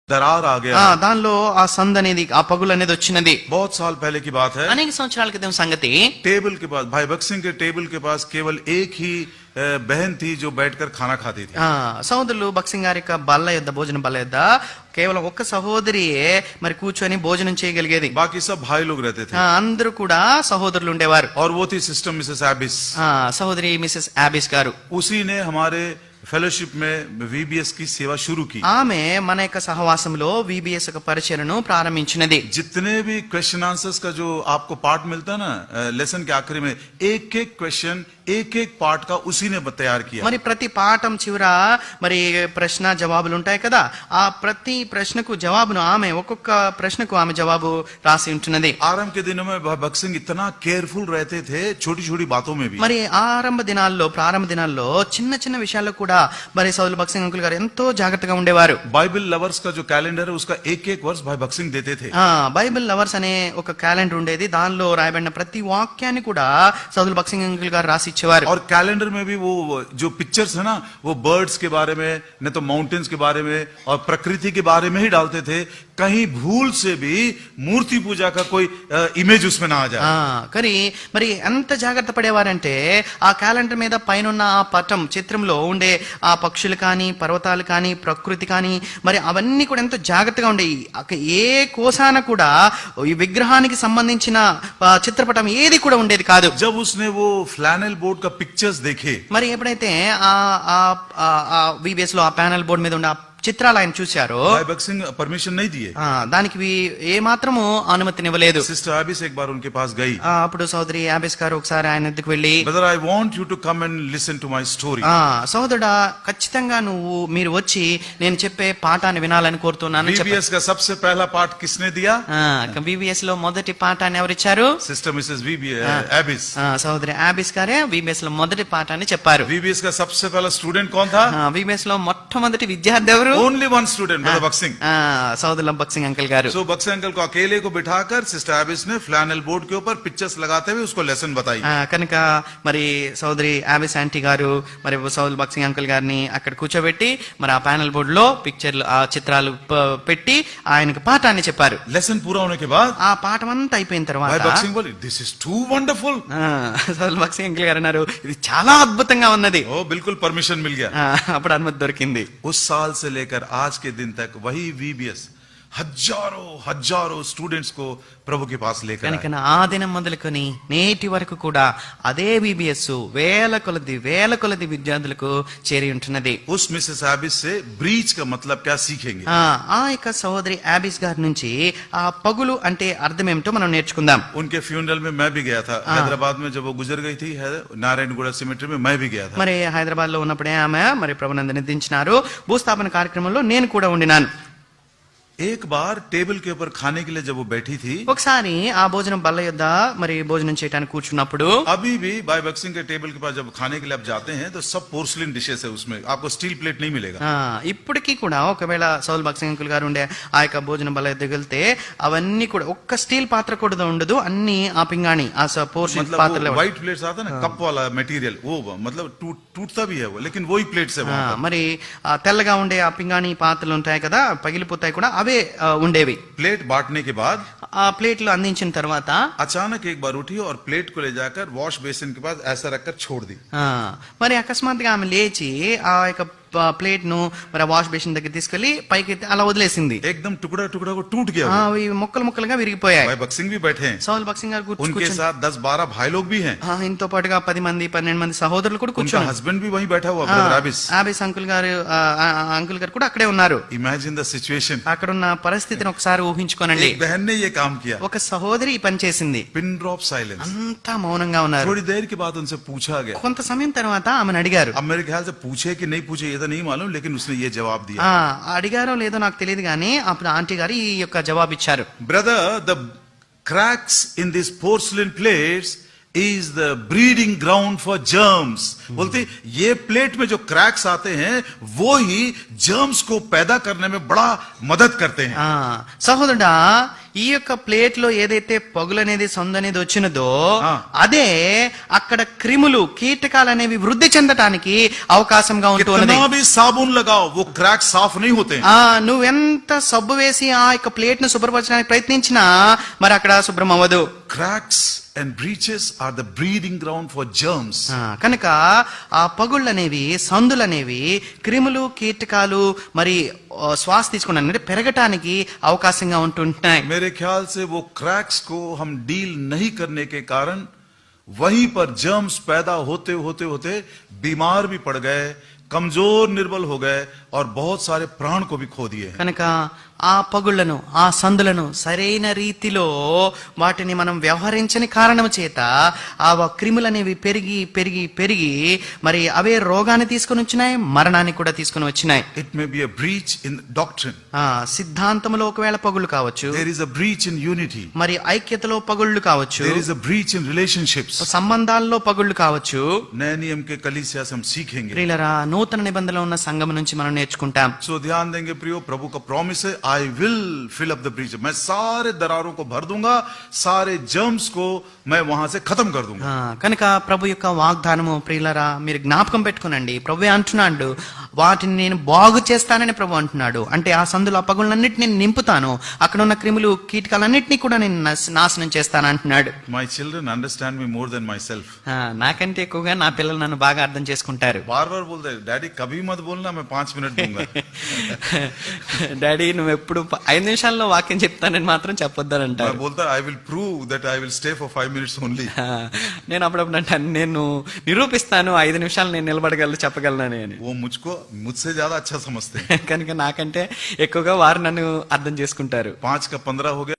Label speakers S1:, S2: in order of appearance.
S1: दरार आ गया।
S2: దానిలో ఆ సంద్ అనేది ఆ పగులు అనేది వచ్చినది.
S1: बहुत साल पहले की बात है।
S2: అనేక సంవత్సరాల క్రితం సంగతి.
S1: टेबल के पास भाई भगत सिंह के टेबल के पास केवल एक ही बहन थी जो बैठकर खाना खाती थी।
S2: సహోదరులు భక్సింగ్ గారి యొక్క బల్ల యొద్ద భోజన బల్ల యొద్ద కేవలం ఒక్క సహోదరియే మరి కూర్చొని భోజనం చేయగలిగేది.
S1: बाकी सब भाई लोग रहते थे।
S2: అందరూ కూడా సహోదరులు ఉండేవారు.
S1: और वो थी सिस्टर मिसेस एबिस।
S2: సహోదరి మిసెస్ ఆబిస్ గారు.
S1: उसी ने हमारे फेलोशिप में VBS की सेवा शुरू की।
S2: ఆమె మన యొక్క సహవాసంలో VBS యొక్క పరిచర్యను ప్రారంభించినది.
S1: जितने भी क्वेश्चन आंसर्स का जो आपको पार्ट मिलता है ना लेसन के आखिरी में, एक एक क्वेश्चन एक एक पार्ट का उसी ने तैयार किया।
S2: మరి ప్రతి పాఠం చివర మరి ప్రశ్న జవాబులు ఉంటాయి కదా, ఆ ప్రతి ప్రశ్నకు జవాబును ఆమె ఒక్కొక్క ప్రశ్నకు ఆమె జవాబు రాసి ఉంటున్నది.
S1: आरंभ के दिनों में भगत सिंह इतना केयरफुल रहते थे छोटी छोटी बातों में भी।
S2: మరి ప్రారంభ దినాల్లో చిన్న చిన్న విషయాల్లో కూడా మరి సౌలు భక్సింగ్ అంకుల్ గారు ఎంతో జాగ్రత్తగా ఉండేవారు.
S1: बाइबल लवर्स का जो कैलेंडर है उसका एक एक वर्ष भाई भगत सिंह देते थे।
S2: బైబిల్ లవర్స్ అనే ఒక క్యాలెండర్ ఉండేది, దానిలో రాయబడిన ప్రతి వాక్యాన్ని కూడా సౌలు భక్సింగ్ అంకుల్ గారు రాసి ఇచ్చేవారు.
S1: और कैलेंडर में भी वो जो पिक्चर्स है ना वो बर्ड्स के बारे में न तो माउंटेन्स के बारे में और प्रकृति के बारे में ही डालते थे, कहीं भूल से भी मूर्ति पूजा का कोई इमेज उसमें ना आ जाए।
S2: కానీ మరి ఎంత జాగ్రత్త పడేవారంటే ఆ క్యాలెండర్ మీద పైన ఆ పటం చిత్రంలో ఉండే ఆ పక్షులు కానీ పర్వతాలు కానీ ప్రకృతి కానీ మరి అవన్నీ కూడా ఎంతో జాగ్రత్తగా ఉండేవి. ఏ కోసాన కూడా ఈ విగ్రహానికి సంబంధించిన చిత్రపటం ఏది కూడా ఉండేది కాదు.
S1: जब उसने वो फ्लैनेल बोर्ड का पिक्चर्स देखे,
S2: మరి ఎప్పుడైతే VBS లో ఆ ప్యానెల్ బోర్డు మీద ఉన్న చిత్రాలు ఆయన చూశారు,
S1: भाई भगत सिंह परमिशन नहीं दिए।
S2: దానికి ఏ మాత్రము అనుమతినివ్వలేదు.
S1: सिस्टर एबिस एक बार उनके पास गई।
S2: అప్పుడు సోదరి ఆబిస్ గారు ఒకసారి ఆయన ఎద్దుకు వెళ్ళి,
S1: brother I want you to come and listen to my story.
S2: సోదరుడా ఖచ్చితంగా మీరు వచ్చి నేను చెప్పే పాఠాన్ని వినాలని కోరుతున్నాను.
S1: VBS का सबसे पहला पाठ किसने दिया?
S2: VBS లో మొదటి పాఠాన్ని ఎవరిచ్చారు?
S1: Sister Mrs एबिस।
S2: సోదరి ఆబిస్ గారే VBS లో మొదటి పాఠాన్ని చెప్పారు.
S1: VBS का सबसे पहला स्टूडेंट कौन था?
S2: VBS లో మొట్టమొదటి విద్యార్థి ఎవరు?
S1: Only one student, brother Bhagat Singh.
S2: సోదరుల భక్సింగ్ అంకుల్ గారు.
S1: So भगत सिंह अंकल को अकेले को बिठाकर सिस्टर एबिस ने फ्लैनेल बोर्ड के ऊपर पिक्चर्स लगाते हुए उसको लेसन बताई।
S2: కనుక మరి సోదరి ఆబిస్ ఆంటీ గారు మరి సౌల్ భక్సింగ్ అంకుల్ గారిని అక్కడ కూర్చోబెట్టి మరి ఆ ప్యానెల్ బోర్డు లో పిక్చర్లు ఆ చిత్రాలు పెట్టి ఆయనకు పాఠాన్ని చెప్పారు.
S1: लेसन पूरा होने के बाद
S2: ఆ పాఠం అంతా అయిపోయిన తర్వాత
S1: भाई भगत सिंह बोले दिस इज टू वंडरफुल।
S2: సౌల్ భక్సింగ్ అంకుల్ గారు అన్నారు ఇది చాలా అద్భుతంగా ఉన్నది.
S1: ओ बिल्कुल परमिशन मिल गया।
S2: అప్పుడు అనుమతి దొరికింది.
S1: उस साल से लेकर आज के दिन तक वही VBS हजारों स्टूडेंट्स को प्रभु के पास लेकर
S2: కనుక ఆ దినం మొదలుకొని నేటి వరకు కూడా అదే VBS వేల కొలది విద్యార్థులకు చేరి ఉంటున్నది.
S1: उस मिसेस एबिस से ब्रीच का मतलब क्या सीखेंगे?
S2: ఆ యొక్క సహోదరి ఆబిస్ గారి నుంచి ఆ పగులు అంటే అర్థం ఏమిటో మనం నేర్చుకుందాం.
S1: उनके फ्यूनरल में मैं भी गया था। हैदराबाद में जब वो गुजर गई थी नारायणगुड़ा सिमेट्री में मैं भी गया था।
S2: మరి హైదరాబాద్ లో ఉన్నప్పుడే ఆమె మరి ప్రభునందు నిద్రించినారు. భూస్థాపన కార్యక్రమంలో నేను కూడా ఉండినాను.
S1: एक बार टेबल के ऊपर खाने के लिए जब वो बैठी थी,
S2: ఒకసారి ఆ భోజనం బల్ల యొద్ద మరి భోజనం చేయడానికి కూర్చున్నప్పుడు
S1: अभी भी भाई भगत सिंह के टेबल के पास जब खाने के लिए आप जाते हैं तो सब पोर्सलिन डिशेस है, उसमें आपको स्टील प्लेट नहीं मिलेगा।
S2: ఇప్పటికీ కూడా ఒకవేళ సౌల్ భక్సింగ్ అంకుల్ గారు ఉండే ఆ యొక్క భోజన బల్ల యొద్దకు వెళ్తే అవన్నీ కూడా ఒక్క స్టీల్ పాత్ర కూడా ఉండదు, అన్ని ఆ పింగాణి ఆ పోర్షన్ పాత్రలు.
S1: व्हाइट प्लेट्स आता है ना कप वाला मटेरियल, वो मतलब टूटता भी है वो, लेकिन वही प्लेट्स है।
S2: మరి తెల్లగా ఉండే ఆ పింగాణి పాత్రలు ఉంటాయి కదా, పగిలిపోతాయి కూడా, అవే ఉండేవి.
S1: प्लेट बांटने के बाद
S2: ఆ ప్లేట్లు అందించిన తర్వాత
S1: अचानक एक बार उठी और प्लेट को ले जाकर वॉश बेसिन के पास ऐसा रखकर छोड़ दी।
S2: మరి అకస్మాత్తుగా ఆమె లేచి ఆ యొక్క ప్లేట్ ను మరి వాష్ బేసిన్ దగ్గర తీసుకెళ్లి పైకి అలా వదిలేసింది.
S1: एकदम टुकड़ा को टूट गया।
S2: ముక్కలుగా విరిగిపోయాయి.
S1: भाई भगत सिंह भी बैठे हैं,
S2: సౌల్ భక్సింగ్ గారు
S1: उनके साथ 10-12 भाई लोग भी हैं।
S2: ఇంతో పాటుగా 10-12 మంది సహోదరులు కూడా కూర్చున్నారు.
S1: हस्बैंड भी वहीं बैठा हुआ, ब्रदर एबिस
S2: అంకుల్ గారు కూడా అక్కడే ఉన్నారు.
S1: Imagine the situation.
S2: అక్కడ ఉన్న పరిస్థితిని ఒకసారి ఊహించుకోనండి.
S1: एक बहन ने ये काम किया,
S2: ఒక సహోదరి ఈ పని చేసింది.
S1: Pin drop silence.
S2: అంతా మౌనంగా ఉన్నారు.
S1: थोड़ी देर के बाद उनसे पूछा गया,
S2: కొంత సమయం తర్వాత ఆమెను అడిగారు.
S1: अब मेरे ख्याल से पूछे कि नहीं पूछे ये तो नहीं मालूम, लेकिन उसने ये जवाब दिया।
S2: అడిగారో లేదో నాకు తెలియదు కానీ అప్పుడు ఆంటీ గారు ఈ యొక్క జవాబు ఇచ్చారు.
S1: Brother the cracks in these porcelain plates is the breeding ground for germs। बोलते ये प्लेट में जो क्रैक्स आते हैं वो ही जर्म्स को पैदा करने में बड़ा मदद करते हैं।
S2: సహోదరుడా ఈ యొక్క ప్లేట్ లో ఏదైతే పగులు అనేది సందు అనేది వచ్చినదో
S1: ఆ.
S2: అదే అక్కడ క్రిములు కీటకాలు అనేవి వృద్ధి చెందటానికి అవకాశంగా ఉంటున్నది.
S1: कितना भी साबुन लगाओ वो क्रैक साफ नहीं होते हैं।
S2: నువ్వెంత సబ్బు వేసి ఆ యొక్క ప్లేట్ ను శుభ్రపరచడానికి ప్రయత్నించినా మరి అక్కడ శుభ్రం అవ్వదు.
S1: Cracks and breaches are the breeding ground for germs.
S2: కనుక ఆ పగుళ్ళనేవి సందులనేవి క్రిములు కీటకాలు మరి శ్వాస తీసుకున్నాను అంటే పెరగటానికి అవకాశంగా ఉంటుంటాయి.
S1: मेरे ख्याल से वो क्रैक्स को हम डील नहीं करने के कारण वहीं पर जर्म्स पैदा होते होते होते बीमार भी पड़ गए, कमजोर निर्बल हो गए और बहुत सारे प्राण को भी खो दिए हैं।
S2: కనుక ఆ పగుళ్లను ఆ సందులను సరైన రీతిలో వాటిని మనం వ్యవహరించని కారణం చేత ఆ క్రిములనేవి పెరిగి పెరిగి పెరిగి మరి అవే రోగాన్ని తీసుకొని వచ్చినాయి, మరణాన్ని కూడా తీసుకొని వచ్చినాయి.
S1: It may be a breach in doctrine.
S2: సిద్ధాంతములో ఒకవేళ పగుళ్ళు కావచ్చు,
S1: There is a breach in unity.
S2: మరి ఐక్యతలో పగుళ్ళు కావచ్చు,
S1: There is a breach in relationships.
S2: సంబంధాల్లో పగుళ్ళు కావచ్చు.
S1: नए नियम के कलीसिया से हम सीखेंगे।
S2: ప్రియులరా, నూతన నిబంధనలో ఉన్న సంఘం నుంచి మనం నేర్చుకుంటాం.
S1: सो ध्यान देंगे प्रियो, प्रभु का प्रॉमिस है, I will fill up the breach. मैं सारे दरारों को भर दूंगा, सारे जर्म्स को मैं वहां से खत्म कर दूंगा।
S2: కనుక ప్రభు యొక్క వాగ్దానము ప్రియులరా మీరు జ్ఞాపకం పెట్టుకునండి. ప్రభు అంటున్నాడు వాటిని నేను బాగు చేస్తానని ప్రభు అంటున్నాడు. అంటే ఆ సందుల పగులన్నిటిని నేను నింపుతాను, అక్కడ ఉన్న క్రిములు కీటకాలన్నిటినీ కూడా నేను నాశనం చేస్తాను అంటున్నాడు.
S1: My children understand me more than myself.
S2: నాకంటే ఎక్కువగా నా పిల్లలు నన్ను బాగా అర్థం చేసుకుంటారు.
S1: बार बार बोलते हैं, डैडी कभी मत बोलना, मैं 5 मिनट दूंगा।
S2: డాడీ నువ్వు ఎప్పుడు 5 నిమిషాల్లో వాక్యం చెప్తానని మాత్రం చెప్పొద్దని అంటారు.
S1: मैं बोलता I will prove that I will stay for 5 minutes only.
S2: నేను అప్పుడప్పుడు అంటాను, నేను నిరూపిస్తాను 5 నిమిషాలు నేను నిలబడగలను చెప్పగలనని అని.
S1: वो मुझसे ज्यादा अच्छा समझते हैं।
S2: కనుక నాకంటే ఎక్కువగా వారు నన్ను అర్థం చేసుకుంటారు.
S1: 5 का 15 हो गया।